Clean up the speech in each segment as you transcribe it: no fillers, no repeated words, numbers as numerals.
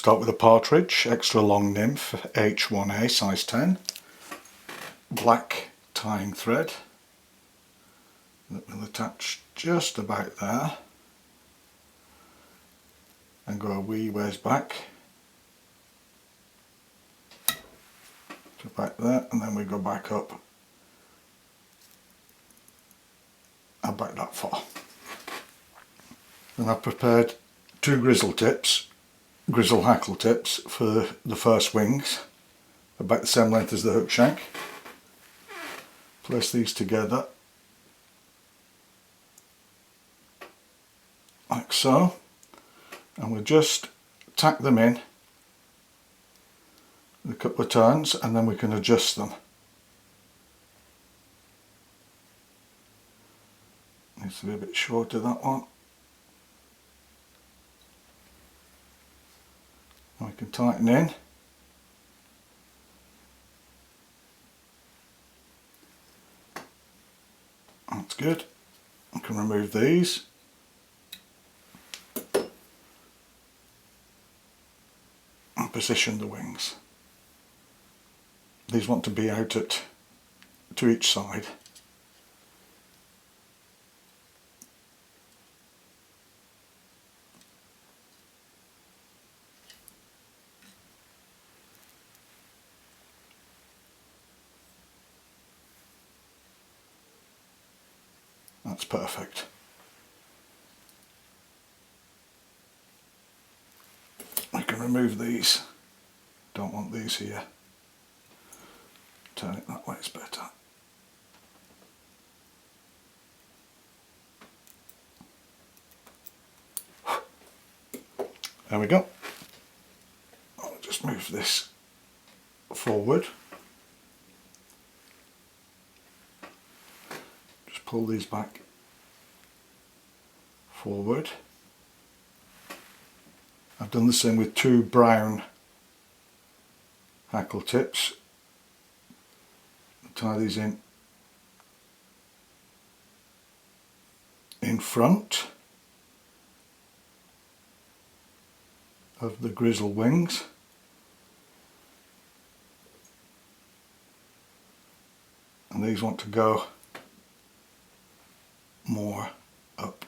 start with a Partridge, extra long nymph, H1A, size 10. Black tying thread that will attach just about there and go a wee ways back to about there, and then we go back up about that far. And I've prepared 2 Grizzle tips, Grizzle Hackle tips for the first wings, about the same length as the hook shank. Place these together like so, and we'll just tack them in a couple of turns, and then we can adjust them. Needs to be a bit shorter, that one. We can tighten in. That's good. I can remove these. And position the wings. These want to be out to each side. That's perfect. I can remove these. Don't want these here. Turn it that way, it's better. There we go. I'll just move this forward. Just pull these back forward. I've done the same with 2 brown hackle tips. Tie these in front of the Grizzle wings. And these want to go more up.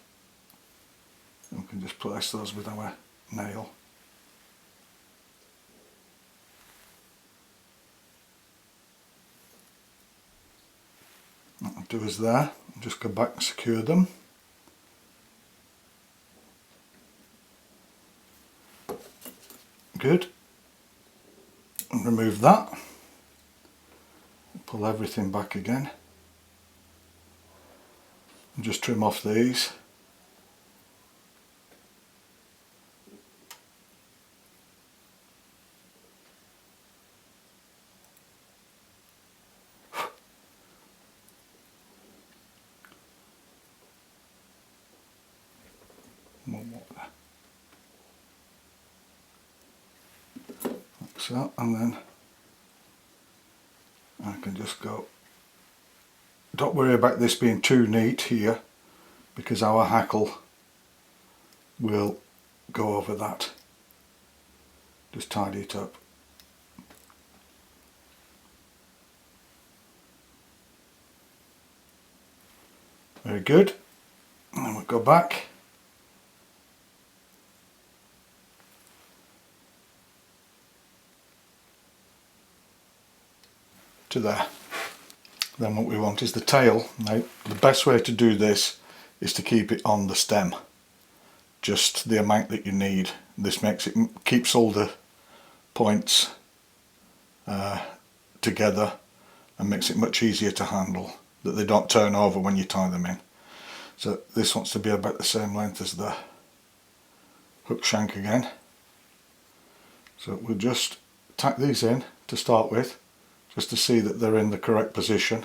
And we can just place those with our nail. What I'll do is there, just go back and secure them. Good. And remove that. Pull everything back again. And just trim off these. More water. Like so, and then I can just go. Don't worry about this being too neat here, because our hackle will go over that. Just tidy it up. Very good. And then we'll go back. To there. Then what we want is the tail. Now the best way to do this is to keep it on the stem, just the amount that you need. This makes it, keeps all the points together and makes it much easier to handle, that they don't turn over when you tie them in. So this wants to be about the same length as the hook shank again. So we'll just tack these in to start with, just to see that they're in the correct position.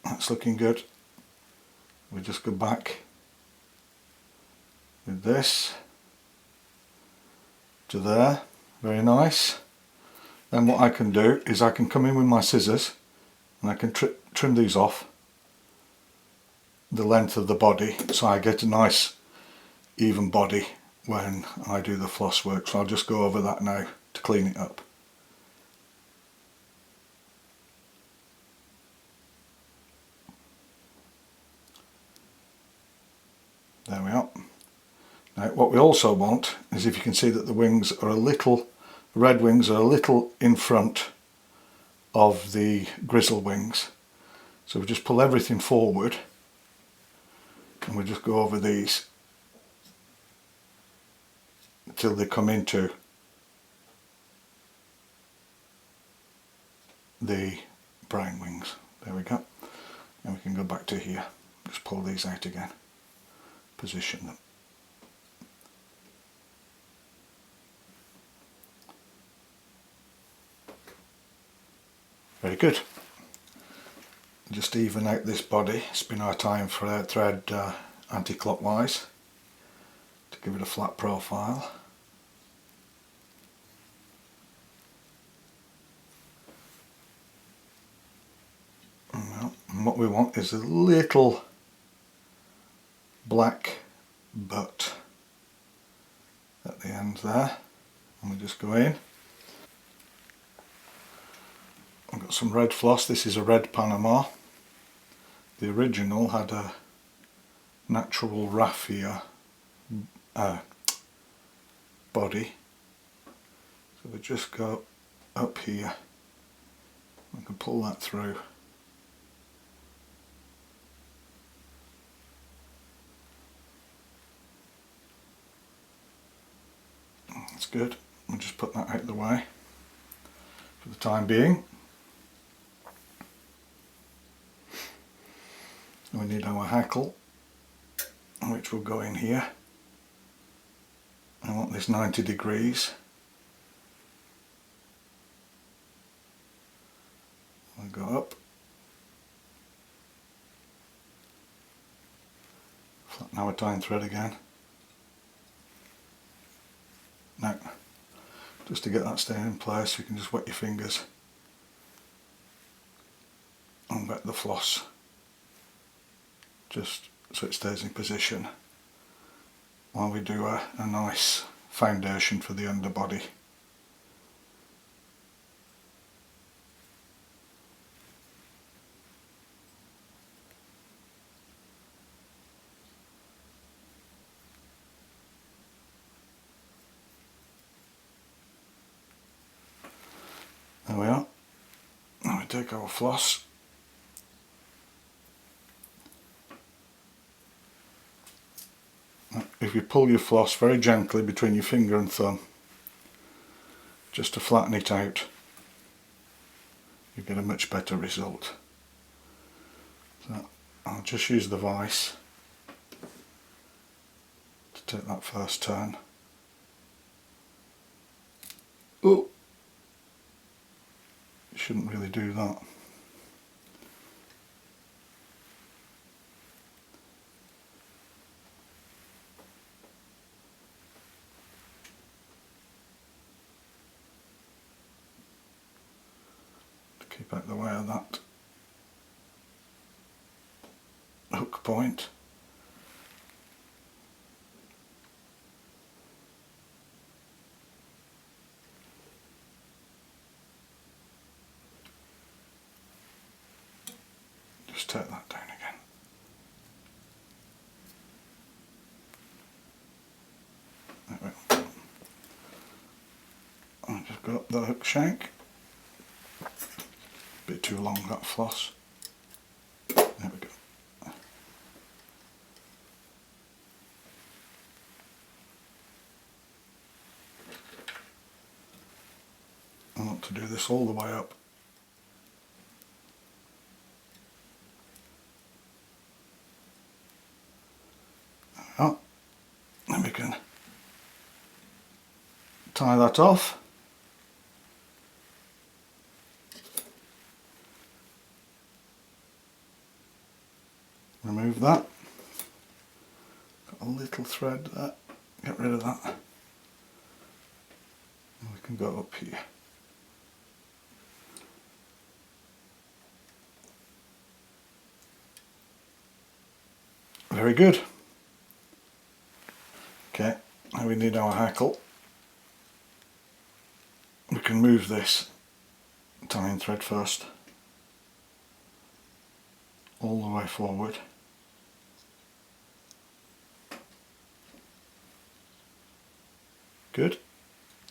That's looking good. We just go back with this to there. Very nice. Then what I can do is I can come in with my scissors and I can trim these off the length of the body, so I get a nice even body when I do the floss work. So I'll just go over that now to clean it up. There we are. Now what we also want is, if you can see that the wings are a little, red wings are a little in front of the grizzle wings. So we just pull everything forward and we just go over these until they come into the brown wings. There we go. And we can go back to here. Just pull these out again. Position them. Very good. Just even out this body, spin our time thread anti-clockwise to give it a flat profile. And what we want is a little black butt at the end there, and we just go in. I've got some red floss. This is a red Panama. The original had a natural raffia body, so we just go up here. We can pull that through. That's good. We'll just put that out of the way for the time being. We need our hackle, which will go in here. I want this 90 degrees. I'll go up, flatten our tying thread again. Now, just to get that staying in place, you can just wet your fingers and wet the floss, just so it stays in position while we do a nice foundation for the underbody. There we are. Now we take our floss, if you pull your floss very gently between your finger and thumb, just to flatten it out, you get a much better result. So I'll just use the vise to take that first turn. Oh! You shouldn't really do that. To keep out the way of that hook point. Just take that down again. There we go. I'll just go up the hook shank. Bit too long, that floss. There we go. I want to do this all the way up. Oh, then we can tie that off. Remove that. Got a little thread there. Get rid of that. And we can go up here. Very good. Okay, now we need our hackle. We can move this tying thread first all the way forward. Good.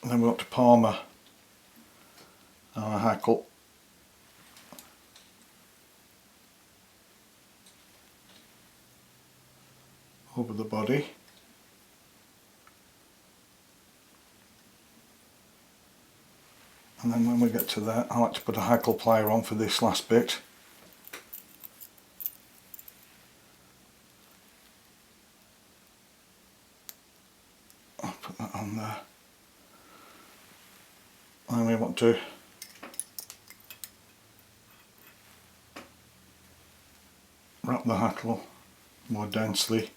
And then we want to palmer our hackle over the body. And then when we get to that, I like to put a hackle plier on for this last bit. I'll put that on there. And we want to wrap the hackle more densely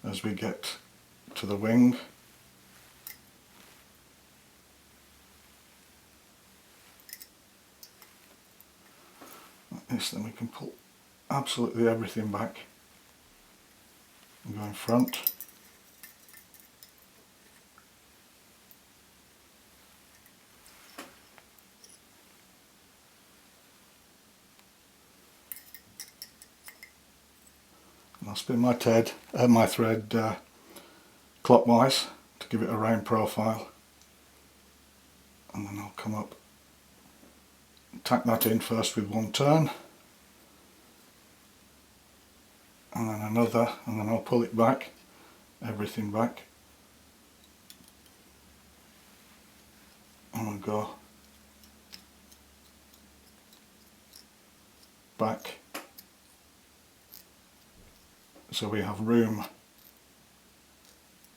as we get to the wing. Like this, then we can pull absolutely everything back and go in front. And I'll spin my thread clockwise to give it a round profile, and then I'll come up, tack that in first with one turn, and then another, and then I'll pull it back, everything back, and we'll go back so we have room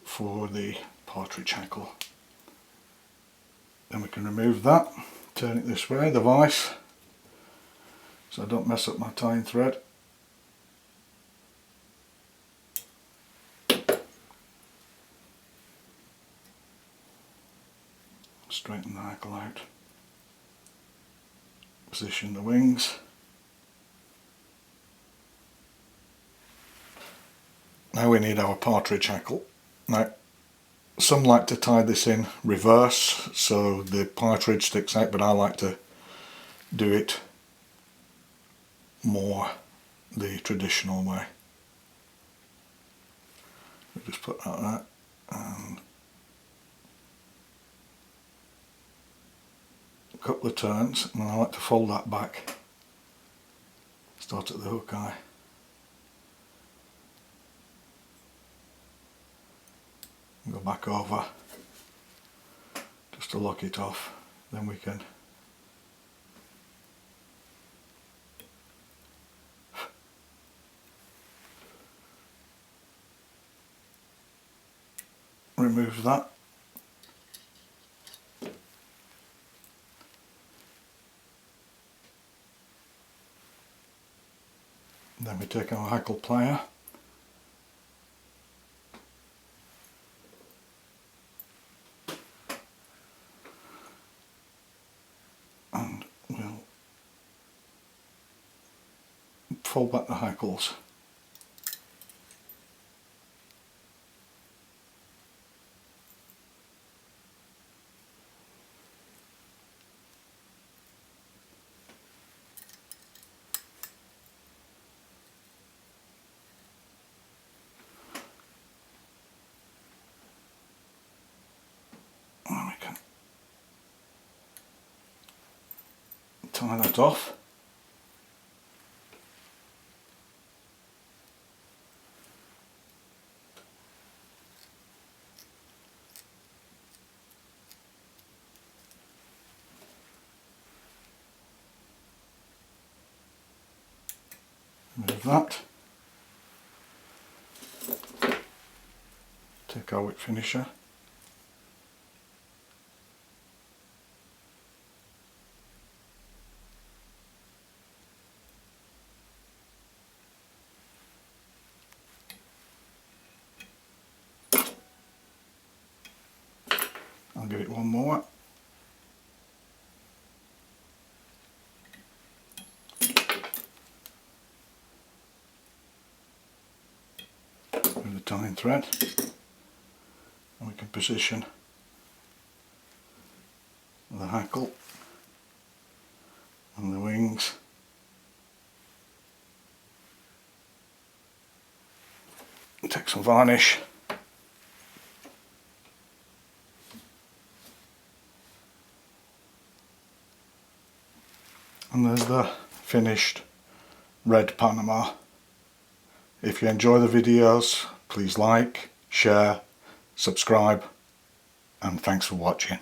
for the partridge hackle. Then we can remove that, turn it this way, the vise, so I don't mess up my tying thread. Straighten the hackle out, position the wings. Now we need our partridge hackle. Now some like to tie this in reverse so the partridge sticks out, but I like to do it more the traditional way. We just put that out and a couple of turns, and then I like to fold that back, start at the hook eye. Go back over just to lock it off, then we can remove that. Then we take our hackle plier and we'll fold back the hackles. And we can tie that off. Remove that. Take our wick finisher. I'll give it one more. tying thread, and we can position the hackle and the wings. Take some varnish and there's the finished red Panama. If you enjoy the videos, please like, share, subscribe, and thanks for watching.